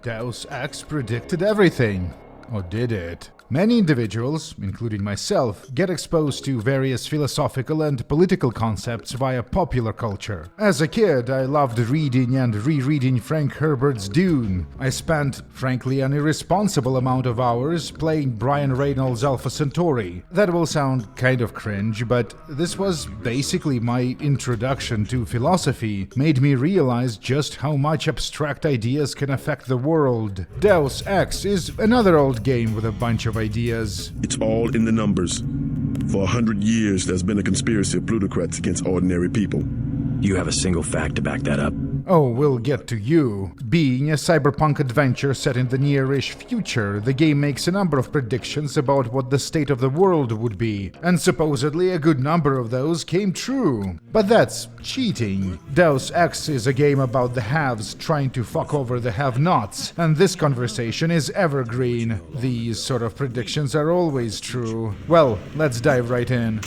Deus Ex predicted everything. Or did it? Many individuals, including myself, get exposed to various philosophical and political concepts via popular culture. As a kid, I loved reading and rereading Frank Herbert's Dune. I spent, frankly, an irresponsible amount of hours playing Brian Reynolds' Alpha Centauri. That will sound kind of cringe, but this was basically my introduction to philosophy, made me realize just how much abstract ideas can affect the world. Deus Ex is another old game with a bunch of ideas. It's all in the numbers. For 100 years, there's been a conspiracy of plutocrats against ordinary people. You have a single fact to back that up? Oh, we'll get to you. Being a cyberpunk adventure set in the near-ish future, the game makes a number of predictions about what the state of the world would be, and supposedly a good number of those came true. But that's cheating. Deus Ex is a game about the haves trying to fuck over the have-nots, and this conversation is evergreen. These sort of predictions are always true. Well, let's dive right in.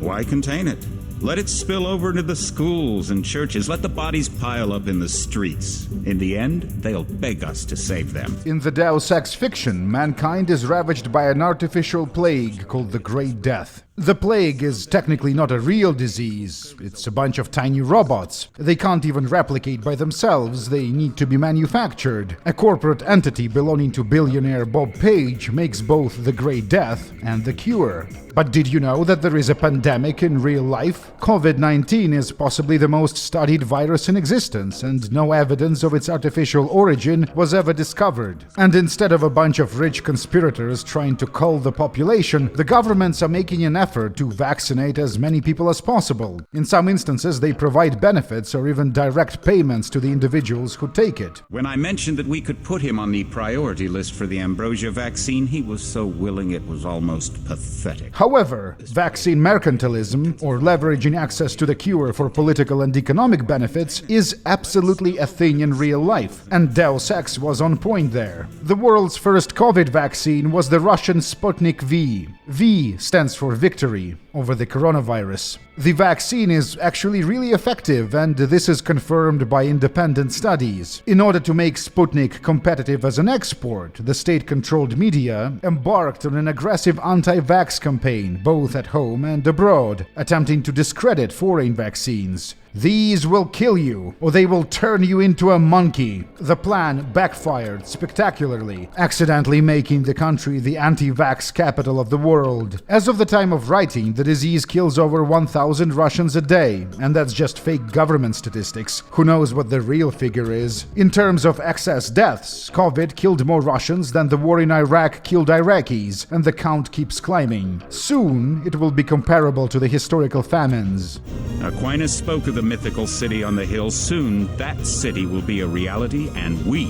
Why contain it? Let it spill over into the schools and churches. Let the bodies pile up in the streets. In the end, they'll beg us to save them. In the Deus Ex fiction, mankind is ravaged by an artificial plague called the Great Death. The plague is technically not a real disease. It's a bunch of tiny robots. They can't even replicate by themselves. They need to be manufactured. A corporate entity belonging to billionaire Bob Page makes both the Great Death and the cure. But did you know that there is a pandemic in real life? COVID-19 is possibly the most studied virus in existence, and no evidence of its artificial origin was ever discovered. And instead of a bunch of rich conspirators trying to cull the population, the governments are making an effort to vaccinate as many people as possible. In some instances, they provide benefits or even direct payments to the individuals who take it. When I mentioned that we could put him on the priority list for the ambrosia vaccine, he was so willing it was almost pathetic. However, vaccine mercantilism, or leveraging access to the cure for political and economic benefits, is absolutely a thing in real life, and Deus Ex was on point there. The world's first COVID vaccine was the Russian Sputnik V. V stands for victory over the coronavirus. The vaccine is actually really effective, and this is confirmed by independent studies. In order to make Sputnik competitive as an export, the state-controlled media embarked on an aggressive anti-vax campaign, both at home and abroad, attempting to discredit foreign vaccines. These will kill you, or they will turn you into a monkey. The plan backfired spectacularly, accidentally making the country the anti-vax capital of the world. As of the time of writing, the disease kills over 1,000 Russians a day, and that's just fake government statistics. Who knows what the real figure is? In terms of excess deaths, COVID killed more Russians than the war in Iraq killed Iraqis, and the count keeps climbing. Soon, it will be comparable to the historical famines. Aquinas spoke of the mythical city on the hill. Soon, that city will be a reality, and we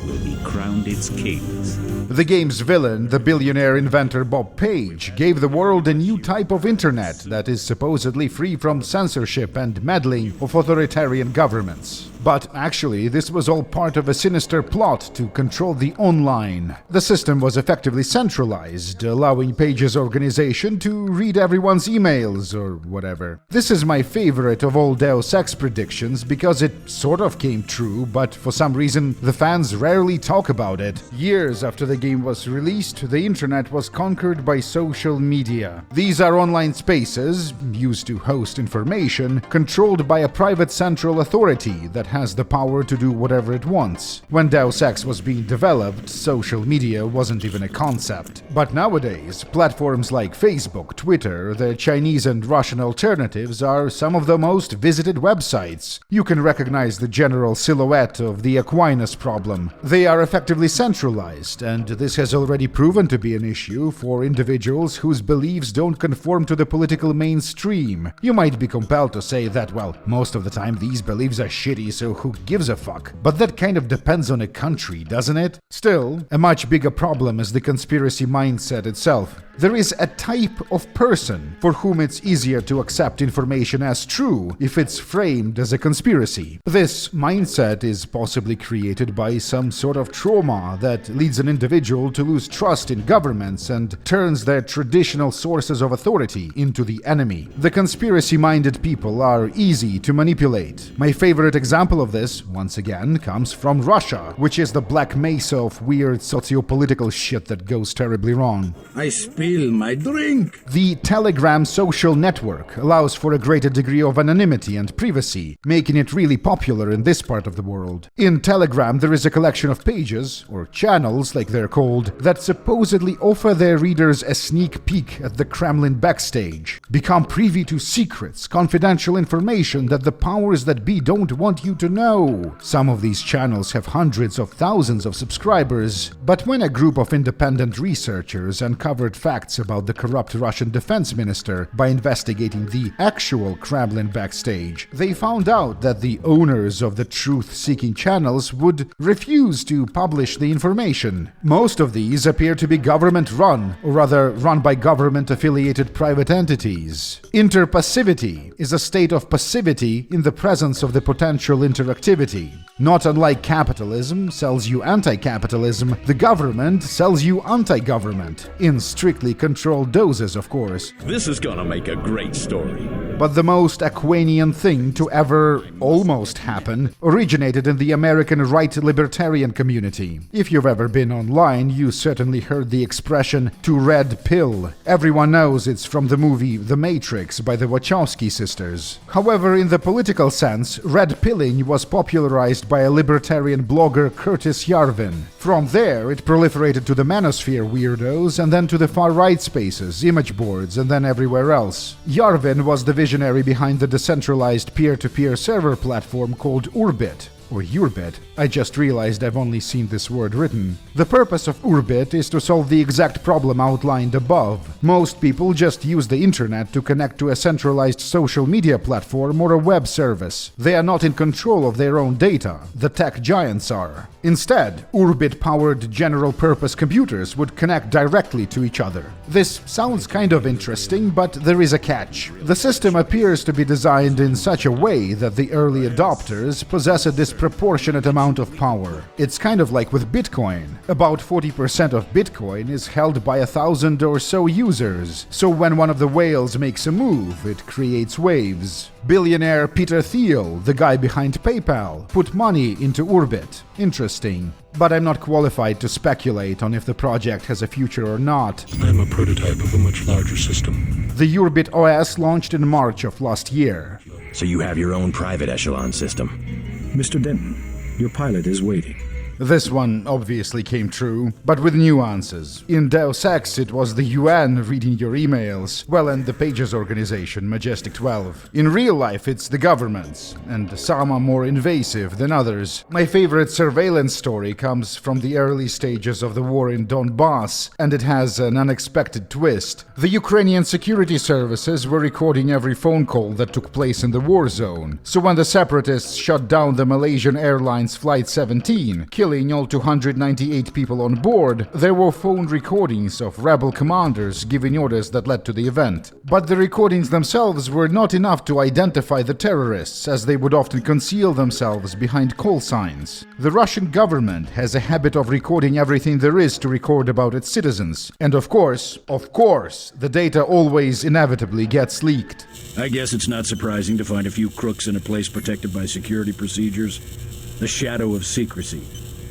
will be crowned its kings. The game's villain, the billionaire inventor Bob Page, gave the world a new type of internet that is supposedly free from censorship and meddling of authoritarian governments. But actually, this was all part of a sinister plot to control the online. The system was effectively centralized, allowing Page's organization to read everyone's emails or whatever. This is my favorite of all Deus Ex predictions because it sort of came true, but for some reason the fans rarely talk about it. Years after the game was released, the internet was conquered by social media. These are online spaces, used to host information, controlled by a private central authority that has the power to do whatever it wants. When Deus Ex was being developed, social media wasn't even a concept. But nowadays, platforms like Facebook, Twitter, the Chinese and Russian alternatives are some of the most visited websites. You can recognize the general silhouette of the Aquinas problem. They are effectively centralized, and this has already proven to be an issue for individuals whose beliefs don't conform to the political mainstream. You might be compelled to say that, well, most of the time these beliefs are shitty, so who gives a fuck? But that kind of depends on a country, doesn't it? Still, a much bigger problem is the conspiracy mindset itself. There is a type of person for whom it's easier to accept information as true if it's framed as a conspiracy. This mindset is possibly created by some sort of trauma that leads an individual to lose trust in governments and turns their traditional sources of authority into the enemy. The conspiracy-minded people are easy to manipulate. My favorite example of this, once again, comes from Russia, which is the black mesa of weird socio-political shit that goes terribly wrong. I spill my drink. The Telegram social network allows for a greater degree of anonymity and privacy, making it really popular in this part of the world. In Telegram, there is a collection of pages, or channels like they're called, that supposedly offer their readers a sneak peek at the Kremlin backstage. Become privy to secrets, confidential information that the powers that be don't want you to know. Some of these channels have hundreds of thousands of subscribers, but when a group of independent researchers uncovered facts about the corrupt Russian defense minister by investigating the actual Kremlin backstage, they found out that the owners of the truth-seeking channels would refuse to publish the information. Most of these appear to be government-run, or rather run by government-affiliated private entities. Interpassivity is a state of passivity in the presence of the potential interactivity. Not unlike capitalism sells you anti-capitalism, the government sells you anti-government, in strictly controlled doses, of course. This is gonna make a great story. But the most Aquinian thing to ever almost happen originated in the American right libertarian community. If you've ever been online, you certainly heard the expression "to red pill." Everyone knows it's from the movie The Matrix by the Wachowski sisters. However, in the political sense, red pilling was popularized by a libertarian blogger Curtis Yarvin. From there, it proliferated to the manosphere weirdos and then to the far-right spaces, image boards, and then everywhere else. Yarvin was the visionary behind the decentralized peer-to-peer server platform called Urbit. Or Urbit. I just realized I've only seen this word written. The purpose of Urbit is to solve the exact problem outlined above. Most people just use the internet to connect to a centralized social media platform or a web service. They are not in control of their own data. The tech giants are. Instead, Urbit-powered general-purpose computers would connect directly to each other. This sounds kind of interesting, but there is a catch. The system appears to be designed in such a way that the early adopters possess a disproportionate amount of power. It's kind of like with Bitcoin. About 40% of Bitcoin is held by 1,000 or so users, so when one of the whales makes a move, it creates waves. Billionaire Peter Thiel, the guy behind PayPal, put money into Urbit. Interesting. But I'm not qualified to speculate on if the project has a future or not. I'm a prototype of a much larger system. The Urbit OS launched in March of last year. So you have your own private echelon system. Mr. Denton, your pilot is waiting. This one obviously came true, but with nuances. In Deus Ex, it was the UN reading your emails, well, and the Pages organization, Majestic 12. In real life, it's the governments, and some are more invasive than others. My favorite surveillance story comes from the early stages of the war in Donbass, and it has an unexpected twist. The Ukrainian security services were recording every phone call that took place in the war zone, so when the separatists shut down the Malaysian Airlines Flight 17, killing all 298 people on board, there were phone recordings of rebel commanders giving orders that led to the event. But the recordings themselves were not enough to identify the terrorists, as they would often conceal themselves behind call signs. The Russian government has a habit of recording everything there is to record about its citizens. And of course, the data always inevitably gets leaked. I guess it's not surprising to find a few crooks in a place protected by security procedures. The shadow of secrecy.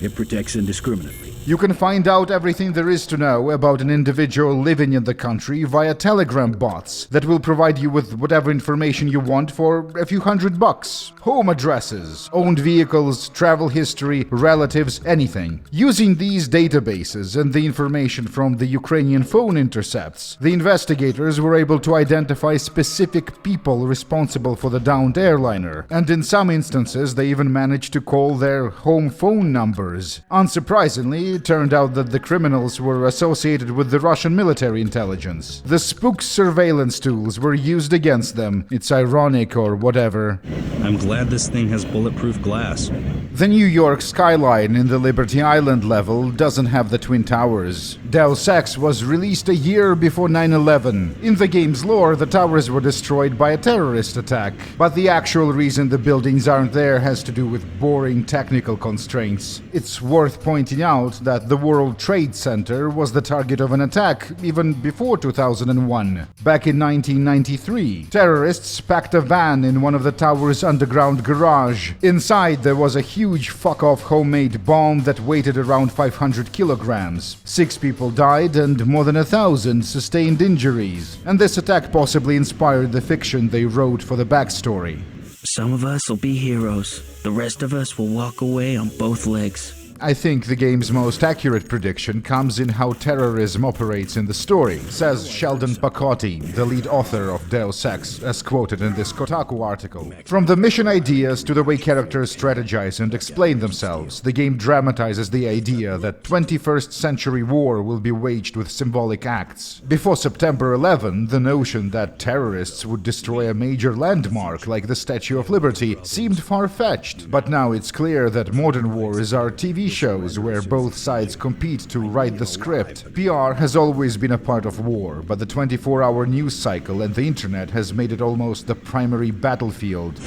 It protects indiscriminately. You can find out everything there is to know about an individual living in the country via Telegram bots that will provide you with whatever information you want for a few $100. Home addresses, owned vehicles, travel history, relatives, anything. Using these databases and the information from the Ukrainian phone intercepts, the investigators were able to identify specific people responsible for the downed airliner, and in some instances they even managed to call their home phone numbers. Unsurprisingly, It turned out that the criminals were associated with the Russian military intelligence. The spook surveillance tools were used against them. It's ironic or whatever. I'm glad this thing has bulletproof glass. The New York skyline in the Liberty Island level doesn't have the Twin Towers. Deus Ex was released a year before 9/11. In the game's lore, the towers were destroyed by a terrorist attack, but the actual reason the buildings aren't there has to do with boring technical constraints. It's worth pointing out that the World Trade Center was the target of an attack even before 2001. Back in 1993, terrorists packed a van in one of the tower's underground garage. Inside, there was a huge fuck-off homemade bomb that weighed around 500 kilograms. 6 people died and more than 1,000 sustained injuries. And this attack possibly inspired the fiction they wrote for the backstory. Some of us will be heroes. The rest of us will walk away on both legs. I think the game's most accurate prediction comes in how terrorism operates in the story, says Sheldon Pacotti, the lead author of Deus Ex, as quoted in this Kotaku article. From the mission ideas to the way characters strategize and explain themselves, the game dramatizes the idea that 21st century war will be waged with symbolic acts. Before September 11, the notion that terrorists would destroy a major landmark like the Statue of Liberty seemed far-fetched, but now it's clear that modern wars are TV shows where both sides compete to write the script. PR has always been a part of war, but the 24-hour news cycle and the internet has made it almost the primary battlefield.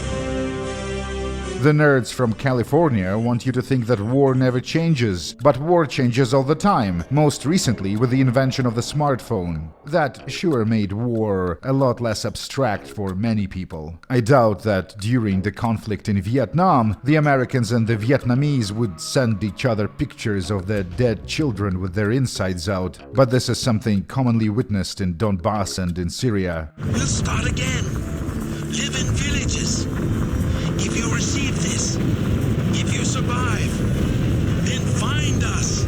The nerds from California want you to think that war never changes, but war changes all the time, most recently with the invention of the smartphone. That sure made war a lot less abstract for many people. I doubt that during the conflict in Vietnam, the Americans and the Vietnamese would send each other pictures of their dead children with their insides out, but this is something commonly witnessed in Donbass and in Syria. We'll start again. Live in villages. If you receive this, if you survive, then find us.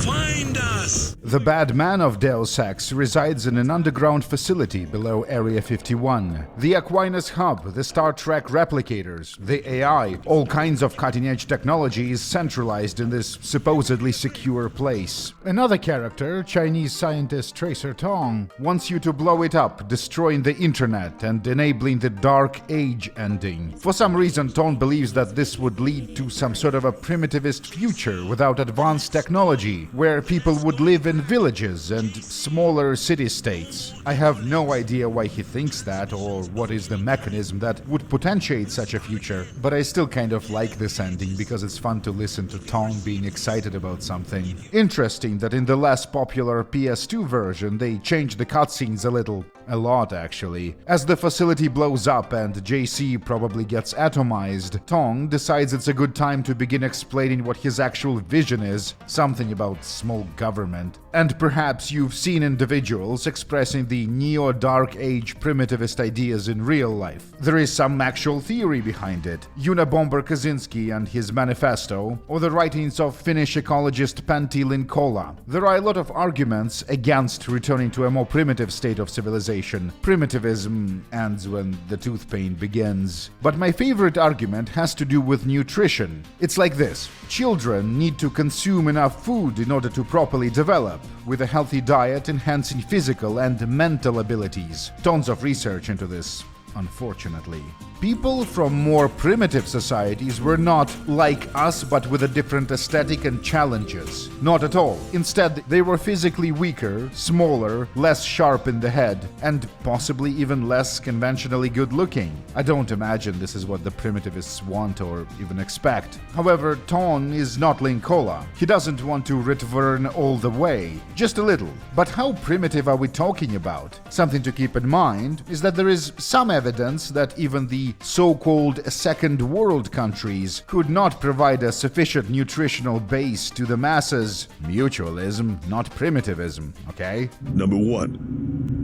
Find us! The bad man of Deus Ex resides in an underground facility below Area 51. The AQUINAS hub, the Star Trek replicators, the AI, all kinds of cutting-edge technology is centralized in this supposedly secure place. Another character, Chinese scientist Tracer Tong, wants you to blow it up, destroying the internet and enabling the Dark Age ending. For some reason, Tong believes that this would lead to some sort of a primitivist future without advanced technology, where people would live in villages and smaller city-states. I have no idea why he thinks that or what is the mechanism that would potentiate such a future, but I still kind of like this ending because it's fun to listen to Tong being excited about something. Interesting that in the less popular PS2 version they changed the cutscenes a little. A lot, actually. As the facility blows up and JC probably gets atomized, Tong decides it's a good time to begin explaining what his actual vision is, something about small government. And perhaps you've seen individuals expressing the neo-Dark Age primitivist ideas in real life. There is some actual theory behind it. Unabomber Kaczynski and his manifesto, or the writings of Finnish ecologist Pentti Linkola. There are a lot of arguments against returning to a more primitive state of civilization. Primitivism ends when the tooth pain begins. But my favorite argument has to do with nutrition. It's like this. Children need to consume enough food in order to properly develop, with a healthy diet enhancing physical and mental abilities. Tons of research into this, unfortunately. People from more primitive societies were not like us but with a different aesthetic and challenges. Not at all. Instead, they were physically weaker, smaller, less sharp in the head, and possibly even less conventionally good looking. I don't imagine this is what the primitivists want or even expect. However, Ton is not Linkola. He doesn't want to return all the way, just a little. But how primitive are we talking about? Something to keep in mind is that there is some evidence that even the so-called second world countries could not provide a sufficient nutritional base to the masses. Mutualism, not primitivism, okay? Number 1.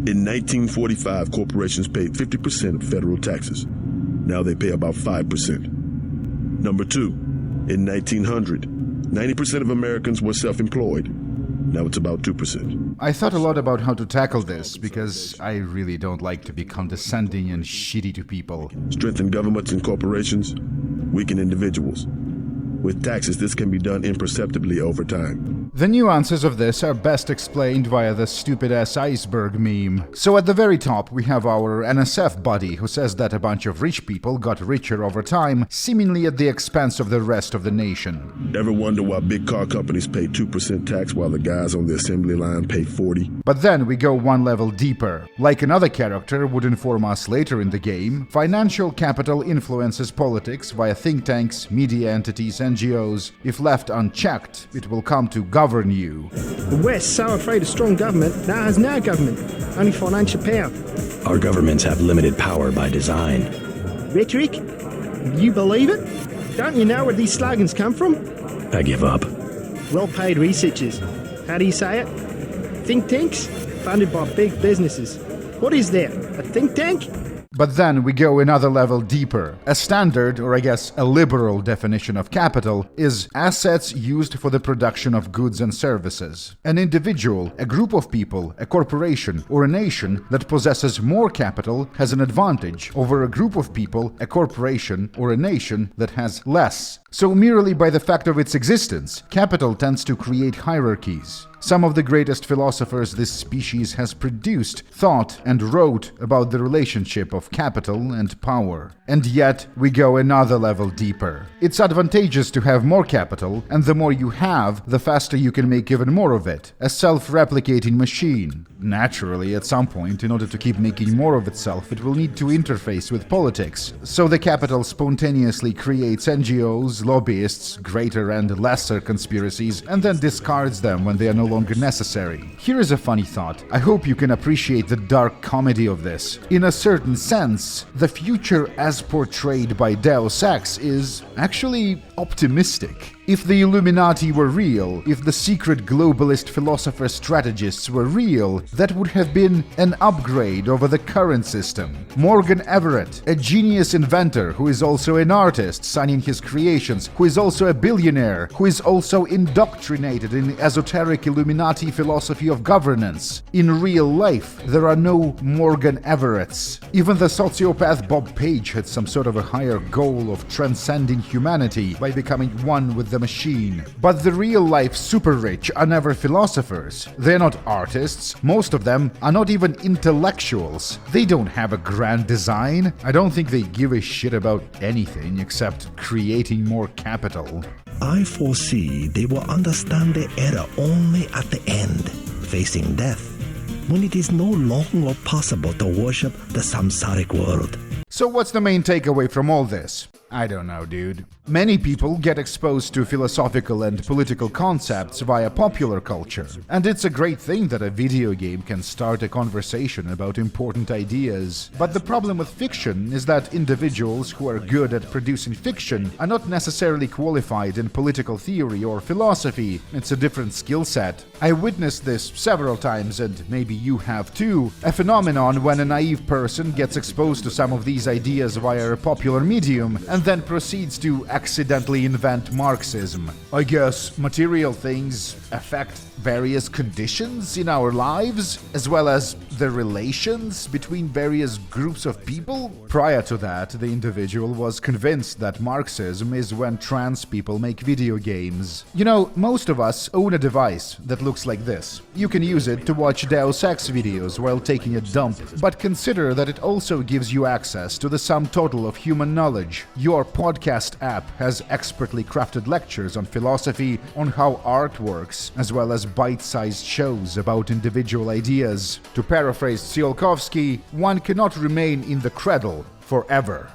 In 1945, corporations paid 50% of federal taxes. Now they pay about 5%. Number 2. In 1900, 90% of Americans were self-employed. Now it's about 2%. I thought a lot about how to tackle this because I really don't like to be condescending and shitty to people. Strengthen governments and corporations, weaken individuals. With taxes, this can be done imperceptibly over time. The nuances of this are best explained via the stupid-ass iceberg meme. So at the very top we have our NSF buddy who says that a bunch of rich people got richer over time, seemingly at the expense of the rest of the nation. Ever wonder why big car companies pay 2% tax while the guys on the assembly line pay 40%? But then we go one level deeper. Like another character would inform us later in the game, financial capital influences politics via think tanks, media entities, NGOs. If left unchecked, it will come to govern you. The West's so afraid of strong government, now has no government, only financial power. Our governments have limited power by design. Rhetoric? You believe it? Don't you know where these slogans come from? I give up. Well-paid researchers. How do you say it? Think tanks? Funded by big businesses. What is that? A think tank? But then we go another level deeper. A standard, or I guess a liberal definition of capital, is assets used for the production of goods and services. An individual, a group of people, a corporation, or a nation that possesses more capital has an advantage over a group of people, a corporation, or a nation that has less. So merely by the fact of its existence, capital tends to create hierarchies. Some of the greatest philosophers this species has produced thought and wrote about the relationship of capital and power. And yet, we go another level deeper. It's advantageous to have more capital, and the more you have, the faster you can make even more of it. A self-replicating machine. Naturally, at some point, in order to keep making more of itself, it will need to interface with politics. So the capital spontaneously creates NGOs, lobbyists, greater and lesser conspiracies, and then discards them when they are no longer necessary. Here is a funny thought. I hope you can appreciate the dark comedy of this. In a certain sense, the future as portrayed by Deus Ex is actually optimistic. If the Illuminati were real, if the secret globalist philosopher strategists were real, that would have been an upgrade over the current system. Morgan Everett, a genius inventor who is also an artist signing his creations, who is also a billionaire, who is also indoctrinated in the esoteric Illuminati philosophy of governance. In real life, there are no Morgan Everetts. Even the sociopath Bob Page had some sort of a higher goal of transcending humanity by becoming one with the machine. But the real-life super-rich are never philosophers. They're not artists. Most of them are not even intellectuals. They don't have a grand design. I don't think they give a shit about anything except creating more capital. I foresee they will understand the error only at the end, facing death, when it is no longer possible to worship the samsaric world. So what's the main takeaway from all this? I don't know, dude. Many people get exposed to philosophical and political concepts via popular culture, and it's a great thing that a video game can start a conversation about important ideas. But the problem with fiction is that individuals who are good at producing fiction are not necessarily qualified in political theory or philosophy. It's a different skill set. I witnessed this several times, and maybe you have too, a phenomenon when a naive person gets exposed to some of these ideas via a popular medium and then proceeds to accidentally invent Marxism. I guess material things affect various conditions in our lives, as well as the relations between various groups of people. Prior to that, the individual was convinced that Marxism is when trans people make video games. You know, most of us own a device that looks like this. You can use it to watch Deus Ex videos while taking a dump, but consider that it also gives you access to the sum total of human knowledge. Your podcast app has expertly crafted lectures on philosophy, on how art works, as well as bite-sized shows about individual ideas. To paraphrase Tsiolkovsky, one cannot remain in the cradle forever.